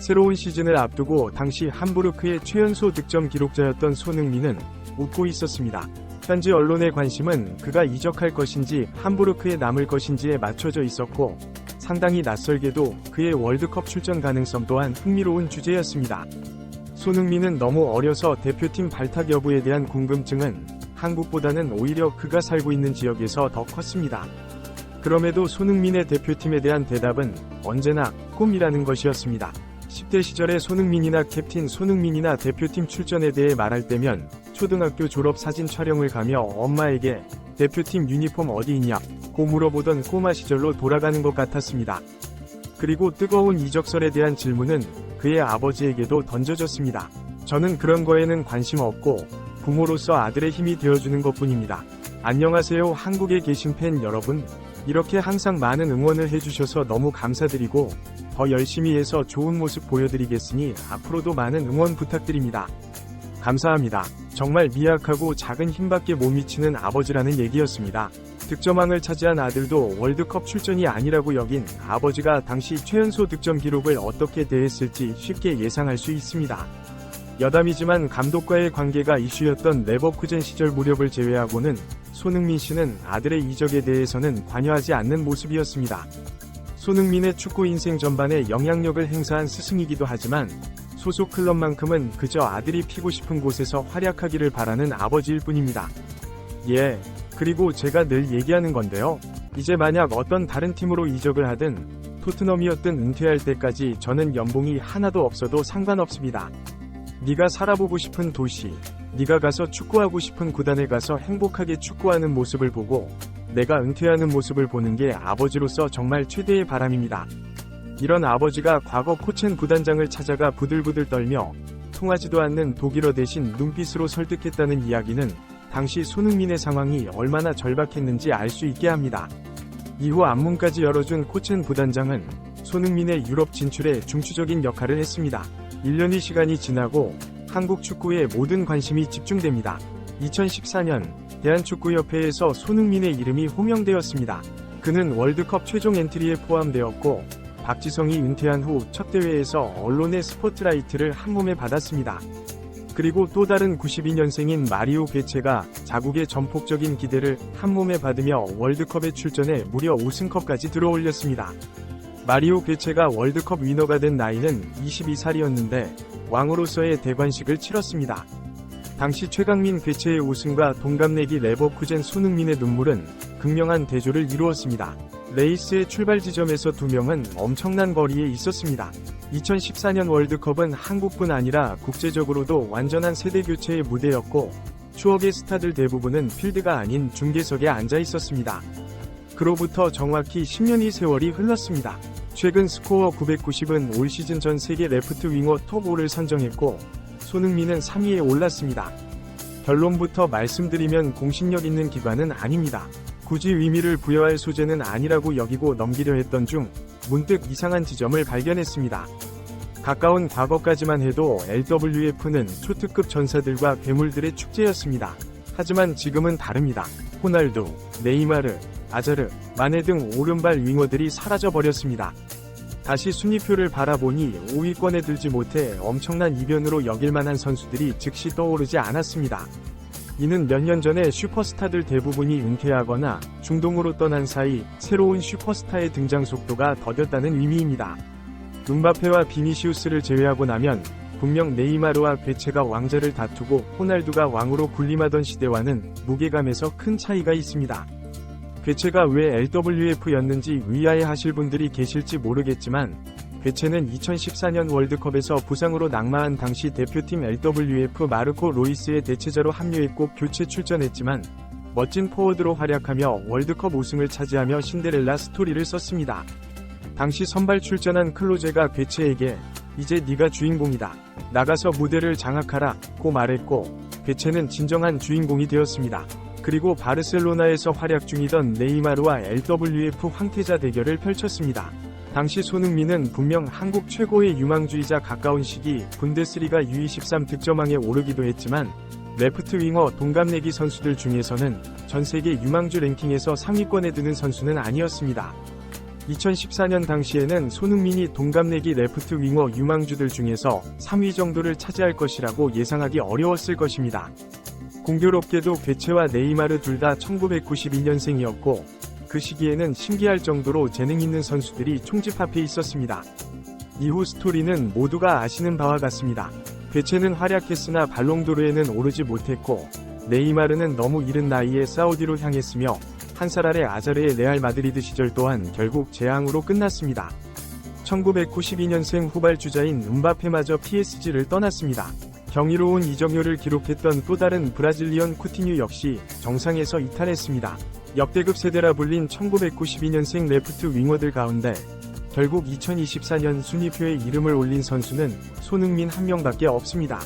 새로운 시즌을 앞두고 당시 함부르크의 최연소 득점 기록자였던 손흥민은 웃고 있었습니다. 현지 언론의 관심은 그가 이적할 것인지 함부르크에 남을 것인지에 맞춰져 있었고, 상당히 낯설게도 그의 월드컵 출전 가능성 또한 흥미로운 주제였습니다. 손흥민은 너무 어려서 대표팀 발탁 여부에 대한 궁금증은 한국보다는 오히려 그가 살고 있는 지역에서 더 컸습니다. 그럼에도 손흥민의 대표팀에 대한 대답은 언제나 꿈이라는 것이었습니다. 10대 시절의 손흥민이나 캡틴 손흥민이나 대표팀 출전에 대해 말할 때면 초등학교 졸업 사진 촬영을 가며 엄마에게 대표팀 유니폼 어디 있냐 고 물어보던 꼬마 시절로 돌아가는 것 같았습니다. 그리고 뜨거운 이적설에 대한 질문은 그의 아버지에게도 던져졌습니다. 저는 그런 거에는 관심 없고 부모로서 아들의 힘이 되어주는 것뿐입니다. 안녕하세요 한국에 계신 팬 여러분. 이렇게 항상 많은 응원을 해주셔서 너무 감사드리고 더 열심히 해서 좋은 모습 보여드리겠으니 앞으로도 많은 응원 부탁드립니다. 감사합니다. 정말 미약하고 작은 힘밖에 못 미치는 아버지라는 얘기였습니다. 득점왕을 차지한 아들도 월드컵 출전이 아니라고 여긴 아버지가 당시 최연소 득점 기록을 어떻게 대했을지 쉽게 예상할 수 있습니다. 여담이지만 감독과의 관계가 이슈였던 레버쿠젠 시절 무렵을 제외하고는 손흥민 씨는 아들의 이적에 대해서는 관여하지 않는 모습이었습니다. 손흥민의 축구 인생 전반에 영향력을 행사한 스승이기도 하지만 소속 클럽만큼은 그저 아들이 피고 싶은 곳에서 활약하기를 바라는 아버지일 뿐입니다. 예, 그리고 제가 늘 얘기하는 건데요. 이제 만약 어떤 다른 팀으로 이적을 하든 토트넘이었든 은퇴할 때까지 저는 연봉이 하나도 없어도 상관없습니다. 네가 살아보고 싶은 도시, 네가 가서 축구하고 싶은 구단에 가서 행복하게 축구하는 모습을 보고 내가 은퇴하는 모습을 보는 게 아버지로서 정말 최대의 바람입니다. 이런 아버지가 과거 코첸 부단장을 찾아가 부들부들 떨며 통하지도 않는 독일어 대신 눈빛으로 설득했다는 이야기는 당시 손흥민의 상황이 얼마나 절박했는지 알 수 있게 합니다. 이후 앞문까지 열어준 코첸 부단장은 손흥민의 유럽 진출에 중추적인 역할을 했습니다. 1년의 시간이 지나고 한국 축구에 모든 관심이 집중됩니다. 2014년 대한축구협회에서 손흥민의 이름이 호명되었습니다. 그는 월드컵 최종 엔트리에 포함되었고 박지성이 은퇴한 후 첫 대회에서 언론의 스포트라이트를 한몸에 받았습니다. 그리고 또 다른 92년생인 마리오 괴체가 자국의 전폭적인 기대를 한몸에 받으며 월드컵에 출전해 무려 우승컵까지 들어올렸습니다. 마리오 괴체가 월드컵 위너가 된 나이는 22살이었는데 왕으로서의 대관식을 치렀습니다. 당시 최강민 괴체의 우승과 동갑내기 레버쿠젠 손흥민의 눈물은 극명한 대조를 이루었습니다. 레이스의 출발 지점에서 두 명은 엄청난 거리에 있었습니다. 2014년 월드컵은 한국뿐 아니라 국제적으로도 완전한 세대 교체의 무대였고 추억의 스타들 대부분은 필드가 아닌 중계석에 앉아 있었습니다. 그로부터 정확히 10년의 세월이 흘렀습니다. 최근 스코어 990은 올 시즌 전 세계 레프트 윙어 톱 5를 선정했고 손흥민은 3위에 올랐습니다. 결론부터 말씀드리면 공신력 있는 기관은 아닙니다. 굳이 의미를 부여할 소재는 아니라고 여기고 넘기려 했던 중 문득 이상한 지점을 발견했습니다. 가까운 과거까지만 해도 LWF는 초특급 전사들과 괴물들의 축제였습니다. 하지만 지금은 다릅니다. 호날두, 네이마르, 아자르, 마네 등 오른발 윙어들이 사라져버렸습니다. 다시 순위표를 바라보니 5위권에 들지 못해 엄청난 이변으로 여길만한 선수들이 즉시 떠오르지 않았습니다. 이는 몇 년 전에 슈퍼스타들 대부분이 은퇴하거나 중동으로 떠난 사이 새로운 슈퍼스타의 등장 속도가 더뎠다는 의미입니다. 음바페와 비니시우스를 제외하고 나면 분명 네이마르와 괴체가 왕자를 다투고 호날두가 왕으로 군림하던 시대와는 무게감에서 큰 차이가 있습니다. 괴체가 왜 LWF였는지 의아해하실 분들이 계실지 모르겠지만 괴체는 2014년 월드컵에서 부상으로 낙마한 당시 대표팀 LWF 마르코 로이스의 대체자로 합류했고 교체 출전했지만 멋진 포워드로 활약하며 월드컵 우승을 차지하며 신데렐라 스토리를 썼습니다. 당시 선발 출전한 클로제가 괴체에게 이제 네가 주인공이다. 나가서 무대를 장악하라 고 말했고 괴체는 진정한 주인공이 되었습니다. 그리고 바르셀로나에서 활약 중이던 네이마르와 LWF 황태자 대결을 펼쳤습니다. 당시 손흥민은 분명 한국 최고의 유망주이자 가까운 시기 분데스리가 U23 득점왕에 오르기도 했지만 레프트 윙어 동갑내기 선수들 중에서는 전세계 유망주 랭킹에서 상위권에 드는 선수는 아니었습니다. 2014년 당시에는 손흥민이 동갑내기 레프트 윙어 유망주들 중에서 3위 정도를 차지할 것이라고 예상하기 어려웠을 것입니다. 공교롭게도 괴체와 네이마르 둘 다 1992년생이었고 그 시기에는 신기할 정도로 재능 있는 선수들이 총집합해 있었습니다. 이후 스토리는 모두가 아시는 바와 같습니다. 괴체는 활약했으나 발롱도르에는 오르지 못했고 네이마르는 너무 이른 나이에 사우디로 향했으며 한 살 아래 아자르의 레알 마드리드 시절 또한 결국 재앙으로 끝났습니다. 1992년생 후발주자인 음바페마저 PSG를 떠났습니다. 경이로운 이적료를 기록했던 또 다른 브라질리언 쿠티뉴 역시 정상에서 이탈했습니다. 역대급 세대라 불린 1992년생 레프트 윙어들 가운데 결국 2024년 순위표에 이름을 올린 선수는 손흥민 한 명밖에 없습니다.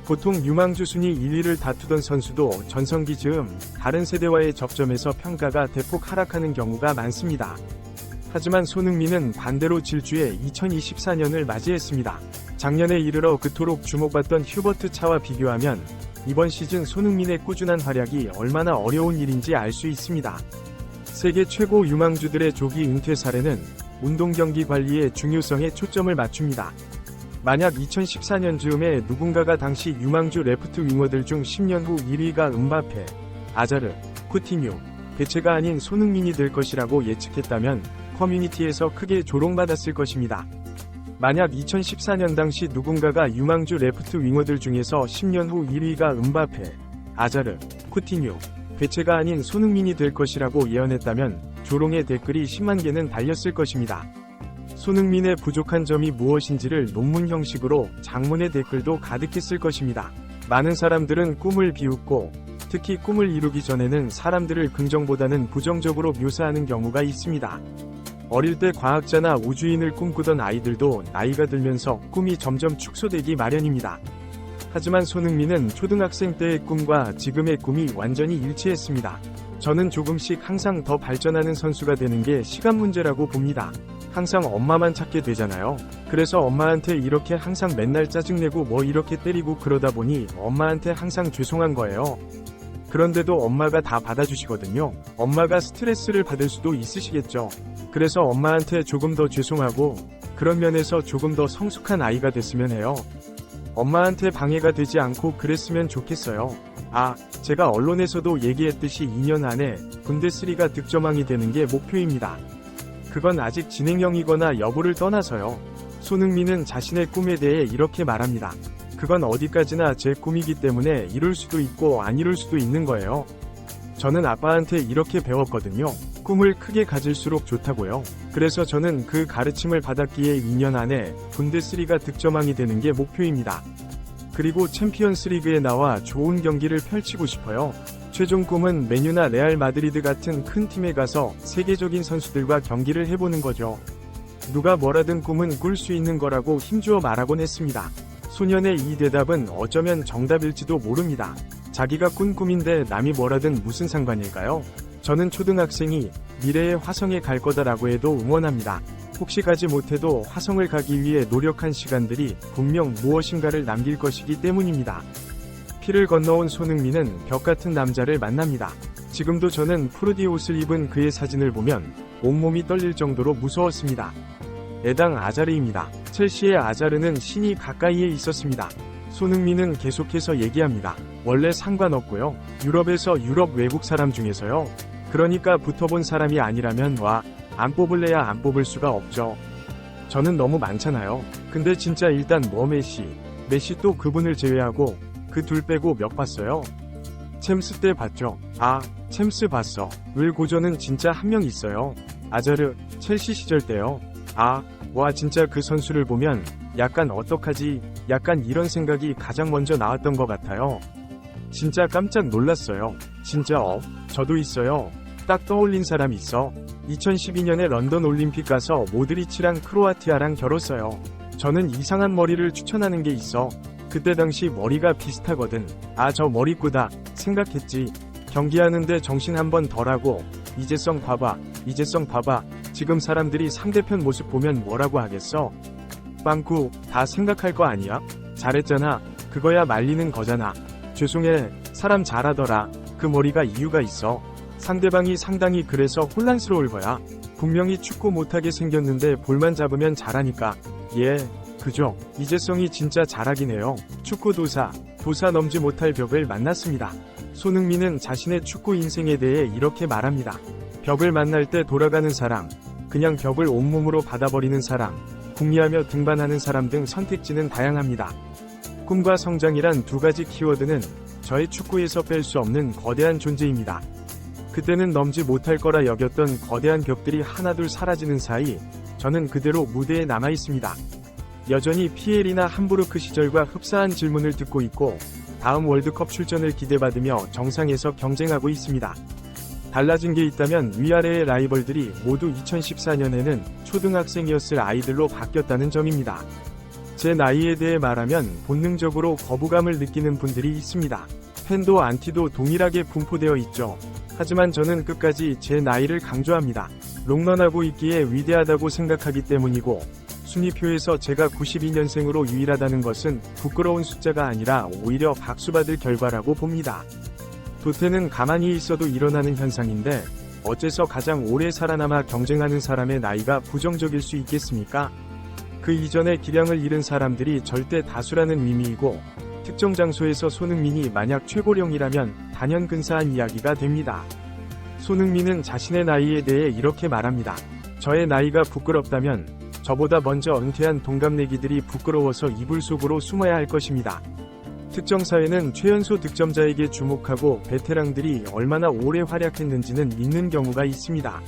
보통 유망주 순위 1, 2를 다투던 선수도 전성기 즈음 다른 세대와의 접점에서 평가가 대폭 하락하는 경우가 많습니다. 하지만 손흥민은 반대로 질주해 2024년을 맞이했습니다. 작년에 이르러 그토록 주목받던 휴버트 차와 비교하면 이번 시즌 손흥민의 꾸준한 활약이 얼마나 어려운 일인지 알 수 있습니다. 세계 최고 유망주들의 조기 은퇴 사례는 운동 경기 관리의 중요성에 초점을 맞춥니다. 만약 2014년 즈음에 누군가가 당시 유망주 레프트 윙어들 중 10년 후 1위가 음바페, 아자르, 쿠티뉴, 괴체가 아닌 손흥민이 될 것이라고 예측했다면 커뮤니티에서 크게 조롱받았을 것입니다. 만약 2014년 당시 누군가가 유망주 레프트 윙어들 중에서 10년 후 1위가 음바페, 아자르, 쿠티뉴, 괴체가 아닌 손흥민이 될 것이라고 예언했다면 조롱의 댓글이 10만 개는 달렸을 것입니다. 손흥민의 부족한 점이 무엇인지를 논문 형식으로 장문의 댓글도 가득했을 것입니다. 많은 사람들은 꿈을 비웃고 특히 꿈을 이루기 전에는 사람들을 긍정보다는 부정적으로 묘사하는 경우가 있습니다. 어릴 때 과학자나 우주인을 꿈꾸던 아이들도 나이가 들면서 꿈이 점점 축소되기 마련입니다. 하지만 손흥민은 초등학생 때의 꿈과 지금의 꿈이 완전히 일치했습니다. 저는 조금씩 항상 더 발전하는 선수가 되는 게 시간 문제라고 봅니다. 항상 엄마만 찾게 되잖아요. 그래서 엄마한테 이렇게 항상 맨날 짜증내고 뭐 이렇게 때리고 그러다 보니 엄마한테 항상 죄송한 거예요. 그런데도 엄마가 다 받아주시거든요. 엄마가 스트레스를 받을 수도 있으시겠죠. 그래서 엄마한테 조금 더 죄송하고 그런 면에서 조금 더 성숙한 아이가 됐으면 해요. 엄마한테 방해가 되지 않고 그랬으면 좋겠어요. 제가 언론에서도 얘기했듯이 2년 안에 분데스리가 득점왕이 되는 게 목표입니다. 그건 아직 진행형이거나 여부를 떠나서요. 손흥민은 자신의 꿈에 대해 이렇게 말합니다. 그건 어디까지나 제 꿈이기 때문에 이룰 수도 있고 안 이룰 수도 있는 거예요. 저는 아빠한테 이렇게 배웠거든요. 꿈을 크게 가질수록 좋다고요. 그래서 저는 그 가르침을 받았기에 2년 안에 분데스리가 득점왕이 되는 게 목표입니다. 그리고 챔피언스 리그에 나와 좋은 경기를 펼치고 싶어요. 최종 꿈은 맨유나 레알 마드리드 같은 큰 팀에 가서 세계적인 선수들과 경기를 해보는 거죠. 누가 뭐라든 꿈은 꿀 수 있는 거라고 힘주어 말하곤 했습니다. 소년의 이 대답은 어쩌면 정답일지도 모릅니다. 자기가 꾼 꿈인데 남이 뭐라든 무슨 상관일까요? 저는 초등학생이 미래의 화성에 갈 거다라고 해도 응원합니다. 혹시 가지 못해도 화성을 가기 위해 노력한 시간들이 분명 무엇인가를 남길 것이기 때문입니다. 피를 건너온 손흥민은 벽같은 남자를 만납니다. 지금도 저는 푸르디 옷을 입은 그의 사진을 보면 온몸이 떨릴 정도로 무서웠습니다. 에당 아자르입니다. 첼시의 아자르는 신이 가까이에 있었습니다. 손흥민은 계속해서 얘기합니다. 원래 상관없고요. 유럽에서 유럽 외국 사람 중에서요. 그러니까 붙어본 사람이 아니라면 안 뽑을래야 안 뽑을 수가 없죠. 저는 너무 많잖아요. 근데 진짜 일단 메시 또 그분을 제외하고 그 둘 빼고 몇 봤어요? 챔스 때 봤죠? 챔스 봤어. 을 고전은 진짜 한 명 있어요. 아자르, 첼시 시절 때요. 진짜 그 선수를 보면 약간 어떡하지? 약간 이런 생각이 가장 먼저 나왔던 것 같아요. 진짜 깜짝 놀랐어요. 진짜 저도 있어요. 딱 떠올린 사람 있어. 2012년에 런던 올림픽 가서 모드리치랑 크로아티아랑 겨뤘어요. 저는 이상한 머리를 추천하는 게 있어. 그때 당시 머리가 비슷하거든. 저 머리꾸다 생각했지. 경기하는데 정신 한번 덜하고 이재성 봐봐. 지금 사람들이 상대편 모습 보면 뭐라고 하겠어? 빵꾸 다 생각할 거 아니야? 잘했잖아. 그거야 말리는 거잖아. 죄송해. 사람 잘하더라. 그 머리가 이유가 있어. 상대방이 상당히 그래서 혼란스러울 거야. 분명히 축구 못하게 생겼는데 볼만 잡으면 잘하니까. 예, 그죠. 이재성이 진짜 잘하긴 해요. 축구 도사 넘지 못할 벽을 만났습니다. 손흥민은 자신의 축구 인생에 대해 이렇게 말합니다. 벽을 만날 때 돌아가는 사람, 그냥 벽을 온몸으로 받아버리는 사람, 궁리하며 등반하는 사람 등 선택지는 다양합니다. 꿈과 성장이란 두 가지 키워드는 저의 축구에서 뺄 수 없는 거대한 존재입니다. 그때는 넘지 못할 거라 여겼던 거대한 벽들이 하나둘 사라지는 사이 저는 그대로 무대에 남아 있습니다. 여전히 피엘이나 함부르크 시절과 흡사한 질문을 듣고 있고 다음 월드컵 출전을 기대받으며 정상에서 경쟁하고 있습니다. 달라진 게 있다면 위아래의 라이벌들이 모두 2014년에는 초등학생이었을 아이들로 바뀌었다는 점입니다. 제 나이에 대해 말하면 본능적으로 거부감을 느끼는 분들이 있습니다. 팬도 안티도 동일하게 분포되어 있죠. 하지만 저는 끝까지 제 나이를 강조합니다. 롱런하고 있기에 위대하다고 생각하기 때문이고 순위표에서 제가 92년생으로 유일하다는 것은 부끄러운 숫자가 아니라 오히려 박수받을 결과라고 봅니다. 도태는 가만히 있어도 일어나는 현상인데 어째서 가장 오래 살아남아 경쟁하는 사람의 나이가 부정적일 수 있겠습니까? 그 이전에 기량을 잃은 사람들이 절대 다수라는 의미이고 특정 장소에서 손흥민이 만약 최고령이라면 단연 근사한 이야기가 됩니다. 손흥민은 자신의 나이에 대해 이렇게 말합니다. 저의 나이가 부끄럽다면 저보다 먼저 은퇴한 동갑내기들이 부끄러워서 이불 속으로 숨어야 할 것입니다. 특정 사회는 최연소 득점자에게 주목하고 베테랑들이 얼마나 오래 활약했는지는 믿는 경우가 있습니다.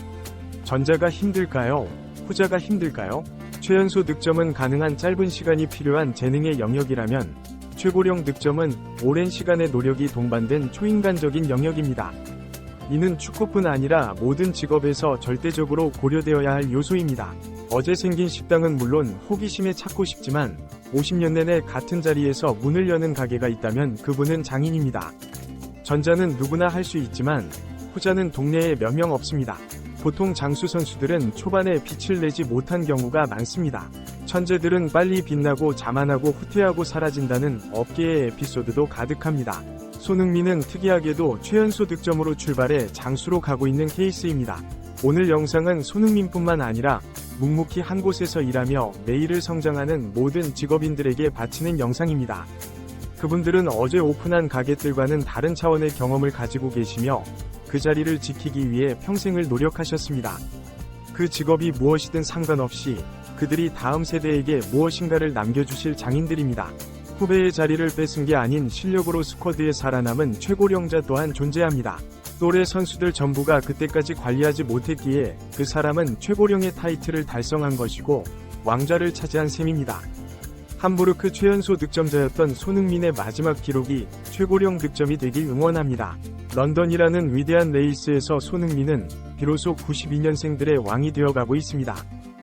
전자가 힘들까요? 후자가 힘들까요? 최연소 득점은 가능한 짧은 시간이 필요한 재능의 영역이라면 최고령 득점은 오랜 시간의 노력이 동반된 초인간적인 영역입니다. 이는 축구뿐 아니라 모든 직업에서 절대적으로 고려되어야 할 요소입니다. 어제 생긴 식당은 물론 호기심에 찾고 싶지만 50년 내내 같은 자리에서 문을 여는 가게가 있다면 그분은 장인입니다. 전자는 누구나 할 수 있지만 후자는 동네에 몇 명 없습니다. 보통 장수 선수들은 초반에 빛을 내지 못한 경우가 많습니다. 천재들은 빨리 빛나고 자만하고 후퇴하고 사라진다는 업계의 에피소드도 가득합니다. 손흥민은 특이하게도 최연소 득점으로 출발해 장수로 가고 있는 케이스입니다. 오늘 영상은 손흥민뿐만 아니라 묵묵히 한 곳에서 일하며 매일을 성장하는 모든 직업인들에게 바치는 영상입니다. 그분들은 어제 오픈한 가게들과는 다른 차원의 경험을 가지고 계시며 그 자리를 지키기 위해 평생을 노력하셨습니다. 그 직업이 무엇이든 상관없이 그들이 다음 세대에게 무엇인가를 남겨주실 장인들입니다. 후배의 자리를 뺏은 게 아닌 실력으로 스쿼드에 살아남은 최고령자 또한 존재합니다. 또래 선수들 전부가 그때까지 관리하지 못했기에 그 사람은 최고령의 타이틀을 달성한 것이고 왕좌를 차지한 셈입니다. 함부르크 최연소 득점자였던 손흥민의 마지막 기록이 최고령 득점이 되길 응원합니다. 런던이라는 위대한 레이스에서 손흥민은 비로소 92년생들의 왕이 되어가고 있습니다.